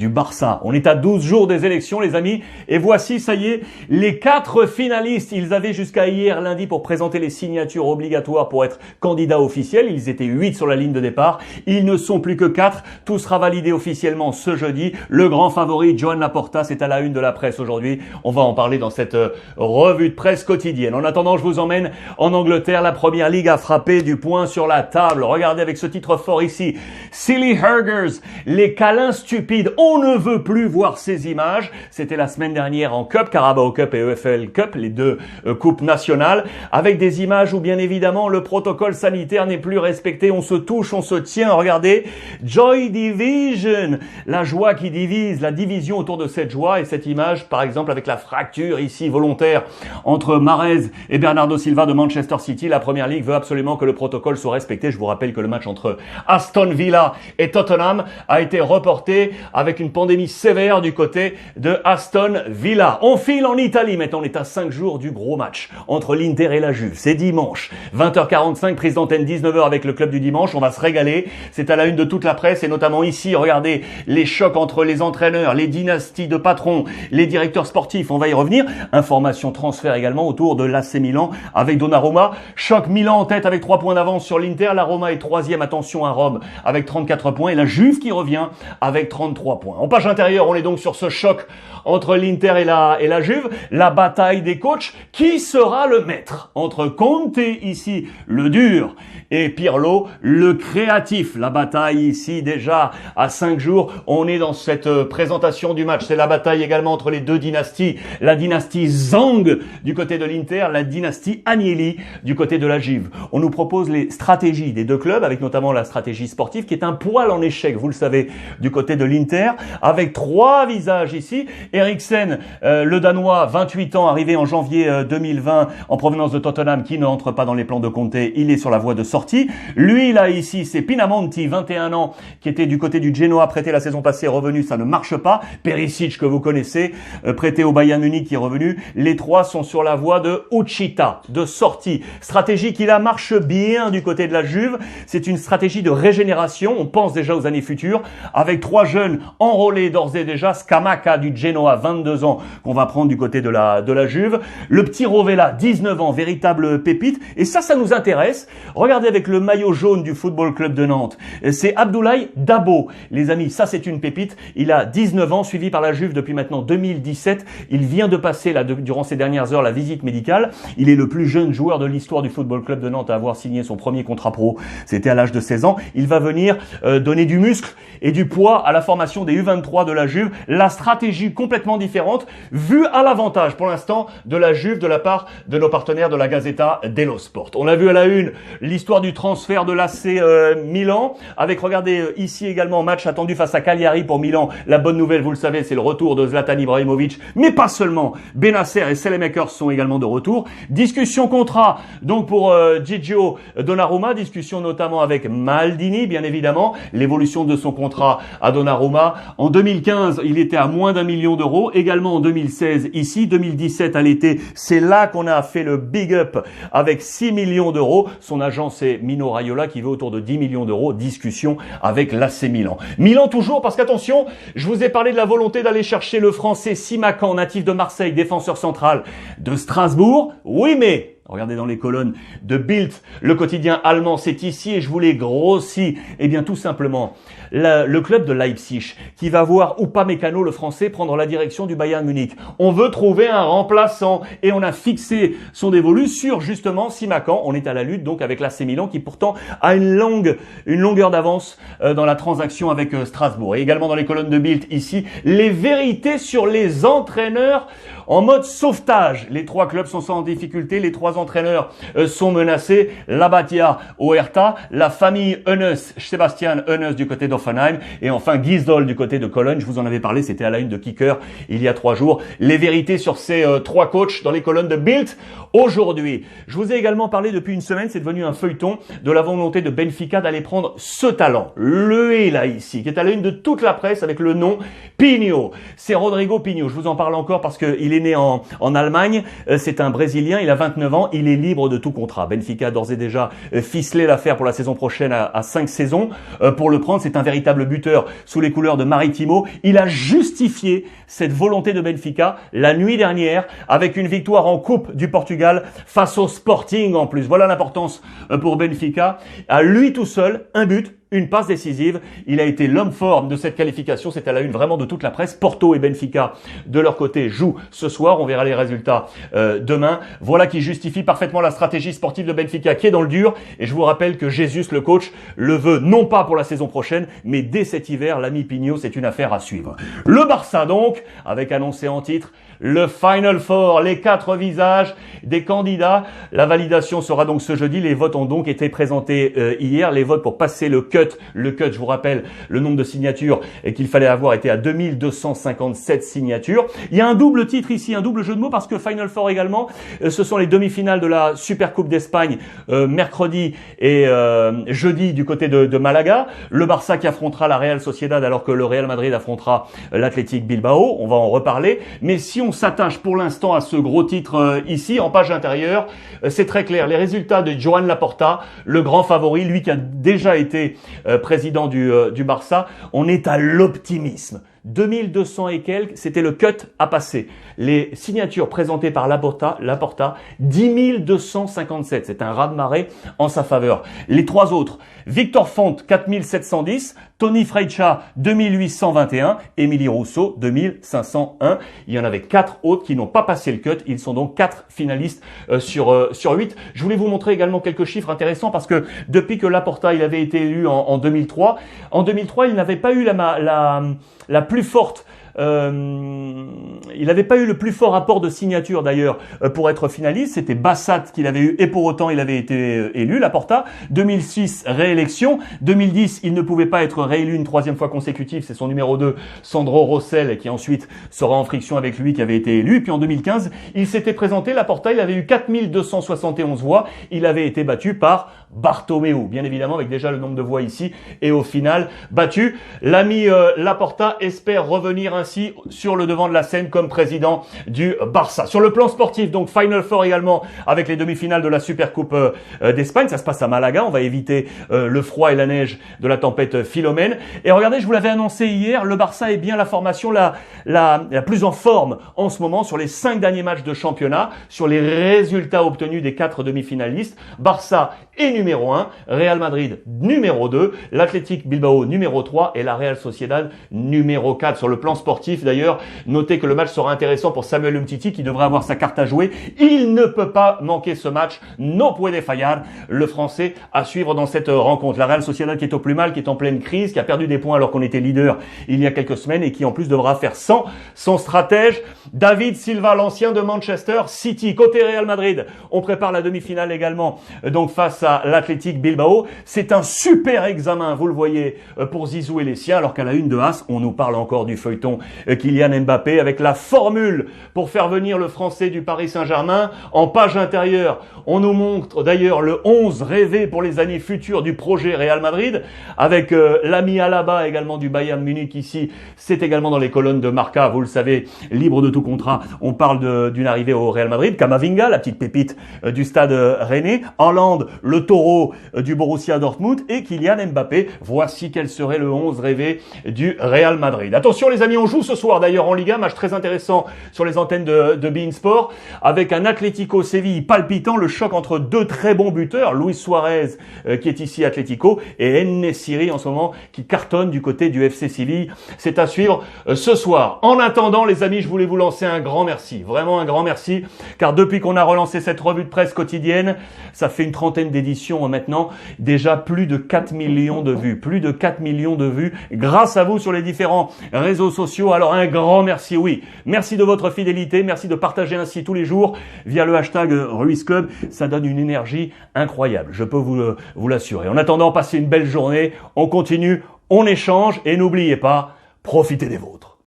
Du Barça. On est à 12 jours des élections, les amis, et voici, ça y est, les 4 finalistes. Ils avaient jusqu'à hier lundi pour présenter les signatures obligatoires pour être candidats officiels. Ils étaient 8 sur la ligne de départ. Ils ne sont plus que 4. Tout sera validé officiellement ce jeudi. Le grand favori, Joan Laporta, c'est à la une de la presse aujourd'hui. On va en parler dans cette revue de presse quotidienne. En attendant, je vous emmène en Angleterre. La Première Ligue a frappé du poing sur la table. Regardez avec ce titre fort ici. Silly Huggers, les câlins stupides. On ne veut plus voir ces images. C'était la semaine dernière en Cup, Carabao Cup et EFL Cup, les deux coupes nationales, avec des images où bien évidemment le protocole sanitaire n'est plus respecté. On se touche, on se tient. Regardez, Joy Division, la joie qui divise, la division autour de cette joie. Et cette image, par exemple, avec la fracture ici volontaire entre Mahrez et Bernardo Silva de Manchester City. La Première Ligue veut absolument que le protocole soit respecté. Je vous rappelle que le match entre Aston Villa et Tottenham a été reporté avec une pandémie sévère du côté de Aston Villa. On file en Italie. Maintenant, on est à 5 jours du gros match entre l'Inter et la Juve. C'est dimanche. 20h45, prise d'antenne 19h avec le club du dimanche. On va se régaler. C'est à la une de toute la presse et notamment ici, regardez les chocs entre les entraîneurs, les dynasties de patrons, les directeurs sportifs. On va y revenir. Information transfert également autour de l'AC Milan avec Donnarumma. Choc Milan en tête avec 3 points d'avance sur l'Inter. La Roma est 3e, attention à Rome, avec 34 points. Et la Juve qui revient avec 33 points. En page intérieure, on est donc sur ce choc entre l'Inter et la Juve. La bataille des coachs. Qui sera le maître entre Conte ici, le dur, et Pirlo, le créatif? La bataille ici déjà à 5 jours. On est dans cette présentation du match. C'est la bataille également entre les deux dynasties. La dynastie Zhang du côté de l'Inter, la dynastie Agnelli du côté de la Juve. On nous propose les stratégies des deux clubs, avec notamment la stratégie sportive qui est un poil en échec, vous le savez, du côté de l'Inter, avec 3 visages ici. Eriksen, le Danois, 28 ans, arrivé en janvier 2020 en provenance de Tottenham, qui ne entre pas dans les plans de Conte. Il est sur la voie de sortie. Lui, là, ici, c'est Pinamonti, 21 ans, qui était du côté du Genoa, prêté la saison passée, revenu, ça ne marche pas. Perisic, que vous connaissez, prêté au Bayern Munich, qui est revenu. Les 3 sont sur la voie de Uchita, de sortie. Stratégie qui, là, marche bien du côté de la Juve. C'est une stratégie de régénération. On pense déjà aux années futures, avec 3 jeunes enrôlés d'ores et déjà. Scamacca du Genoa, 22 ans, qu'on va prendre du côté de la Juve. Le petit Rovella, 19 ans, véritable pépite. Et ça nous intéresse. Regardez avec le maillot jaune du Football Club de Nantes. C'est Abdoulaye Dabo. Les amis, ça c'est une pépite. Il a 19 ans, suivi par la Juve depuis maintenant 2017. Il vient de passer, là, durant ces dernières heures, la visite médicale. Il est le plus jeune joueur de l'histoire du Football Club de Nantes à avoir signé son premier contrat pro. C'était à l'âge de 16 ans. Il va venir donner du muscle et du poids à la formation des U23 de la Juve. La stratégie complètement différente, vue à l'avantage pour l'instant de la Juve de la part de nos partenaires de la Gazzetta dello Sport. On a vu à la une l'histoire du transfert de l'AC Milan, avec, regardez, ici également, match attendu face à Cagliari pour Milan. La bonne nouvelle, vous le savez, c'est le retour de Zlatan Ibrahimovic, mais pas seulement. Benacer et Selemakers sont également de retour. Discussion contrat, donc pour Gigio Donnarumma, discussion notamment avec Maldini, bien évidemment, l'évolution de son contrat à Donnarumma. En 2015, il était à moins d'1 million d'euros, également en 2016 ici, 2017 à l'été, c'est là qu'on a fait le big up avec 6 millions d'euros. Son agent, c'est Mino Raiola, qui veut autour de 10 millions d'euros. Discussion avec l'AC Milan. Milan toujours, parce qu'attention, je vous ai parlé de la volonté d'aller chercher le français Simakan, natif de Marseille, défenseur central de Strasbourg. Oui, mais regardez dans les colonnes de Bild, le quotidien allemand, c'est ici et je vous l'ai grossi. Eh bien, tout simplement, le club de Leipzig qui va voir Upamecano, le français, prendre la direction du Bayern Munich. On veut trouver un remplaçant et on a fixé son dévolu sur justement Simakan. On est à la lutte donc avec l'AC Milan qui pourtant a une longueur d'avance dans la transaction avec Strasbourg. Et également dans les colonnes de Bild ici, les vérités sur les entraîneurs en mode sauvetage. Les 3 clubs sont sans difficulté, les 3 entraîneurs sont menacés. Labatia au Hertha, la famille Hoeneß, Sebastian Hoeneß du côté d'Hoffenheim et enfin Gisdol du côté de Cologne. Je vous en avais parlé, c'était à la une de Kicker il y a 3 jours. Les vérités sur ces 3 coachs dans les colonnes de Bild aujourd'hui. Je vous ai également parlé depuis une semaine, c'est devenu un feuilleton, de la volonté de Benfica d'aller prendre ce talent. Le là ici, qui est à la une de toute la presse avec le nom Pinho. C'est Rodrigo Pinho. Je vous en parle encore parce qu'il est né en Allemagne. C'est un Brésilien, il a 29 ans. il est libre de tout contrat. Benfica a d'ores et déjà ficelé l'affaire pour la saison prochaine à 5 saisons. Pour le prendre, c'est un véritable buteur sous les couleurs de Maritimo. Il a justifié cette volonté de Benfica la nuit dernière avec une victoire en Coupe du Portugal face au Sporting en plus. Voilà l'importance pour Benfica. À lui tout seul, un but, une passe décisive. Il a été l'homme fort de cette qualification. C'est à la une vraiment de toute la presse. Porto et Benfica, de leur côté, jouent ce soir. On verra les résultats demain. Voilà qui justifie parfaitement la stratégie sportive de Benfica qui est dans le dur. Et je vous rappelle que Jesus, le coach, le veut non pas pour la saison prochaine, mais dès cet hiver. L'ami Pigno, c'est une affaire à suivre. Le Barça donc, avec annoncé en titre, le Final Four, les 4 visages des candidats. La validation sera donc ce jeudi. Les votes ont donc été présentés hier. Les votes pour passer le cut, je vous rappelle, le nombre de signatures qu'il fallait avoir était à 2257 signatures. Il y a un double titre ici, un double jeu de mots parce que Final Four également, ce sont les demi-finales de la Supercoupe d'Espagne mercredi et jeudi du côté de Malaga. Le Barça qui affrontera la Real Sociedad alors que le Real Madrid affrontera l'Athletic Bilbao. On va en reparler. Mais si on s'attache pour l'instant à ce gros titre ici, en page intérieure, c'est très clair. Les résultats de Joan Laporta, le grand favori, lui qui a déjà été président du Barça, on est à l'optimisme. 2200 et quelques, c'était le cut à passer. Les signatures présentées par Laporta, 10 257. C'est un raz-de-marée en sa faveur. Les 3 autres, Victor Font, 4710, Tony Freixa, 2821, Émilie Rousseau, 2501. Il y en avait 4 autres qui n'ont pas passé le cut. Ils sont donc 4 finalistes sur 8. Je voulais vous montrer également quelques chiffres intéressants parce que depuis que Laporta il avait été élu en 2003, il n'avait pas eu la plus forte il n'avait pas eu le plus fort apport de signature d'ailleurs pour être finaliste. C'était Bassat qu'il avait eu et pour autant il avait été élu, Laporta. 2006, réélection. 2010, il ne pouvait pas être réélu une 3e fois consécutive. C'est son numéro 2, Sandro Rossell, qui ensuite sera en friction avec lui qui avait été élu. Et puis en 2015, il s'était présenté, Laporta, il avait eu 4271 voix. Il avait été battu par Bartomeu, bien évidemment avec déjà le nombre de voix ici. Et au final, battu. L'ami Laporta espère revenir ainsi sur le devant de la scène comme président du Barça. Sur le plan sportif, donc Final Four également avec les demi-finales de la Supercoupe d'Espagne. Ça se passe à Malaga. On va éviter le froid et la neige de la tempête Philomène. Et regardez, je vous l'avais annoncé hier, le Barça est bien la formation la plus en forme en ce moment sur les 5 derniers matchs de championnat, sur les résultats obtenus des 4 demi-finalistes. Barça est numéro 1, Real Madrid numéro 2, l'Athletic Bilbao numéro 3 et la Real Sociedad numéro 4. Sur le plan sportif d'ailleurs, notez que le match sera intéressant pour Samuel Umtiti qui devrait avoir sa carte à jouer. Il ne peut pas manquer ce match. No puede fallar, le Français à suivre dans cette rencontre. La Real Sociedad qui est au plus mal, qui est en pleine crise, qui a perdu des points alors qu'on était leader il y a quelques semaines et qui en plus devra faire sans son stratège David Silva, l'ancien de Manchester City. Côté Real Madrid, on prépare la demi-finale également donc face à l'Athletic Bilbao. C'est un super examen, vous le voyez, pour Zizou et les siens, alors qu'à la une de As, on nous parle encore du feuilleton Kylian Mbappé avec la formule pour faire venir le Français du Paris Saint-Germain. En page intérieure, on nous montre d'ailleurs le 11 rêvé pour les années futures du projet Real Madrid avec l'ami Alaba également du Bayern Munich ici. C'est également dans les colonnes de Marca, vous le savez, libre de tout contrat. On parle d'une arrivée au Real Madrid. Camavinga, la petite pépite du stade Rennais. Haaland, le taureau du Borussia Dortmund et Kylian Mbappé. Voici quel serait le 11 rêvé du Real Madrid. Attention les amis, on joue ce soir d'ailleurs en Liga, match très intéressant sur les antennes de beIN Sport avec un Atlético Séville palpitant, le choc entre 2 très bons buteurs, Luis Suarez qui est ici Atlético et En-Nesyri en ce moment qui cartonne du côté du FC Séville. C'est à suivre ce soir. En attendant les amis, je voulais vous lancer un grand merci, vraiment un grand merci, car depuis qu'on a relancé cette revue de presse quotidienne, ça fait une trentaine d'éditions maintenant, déjà plus de 4 millions de vues, grâce à vous sur les différents réseaux sociaux. Alors un grand merci, oui. Merci de votre fidélité, merci de partager ainsi tous les jours via le hashtag Ruiz Club. Ça donne une énergie incroyable, je peux vous l'assurer. En attendant, passez une belle journée, on continue, on échange et n'oubliez pas, profitez des vôtres.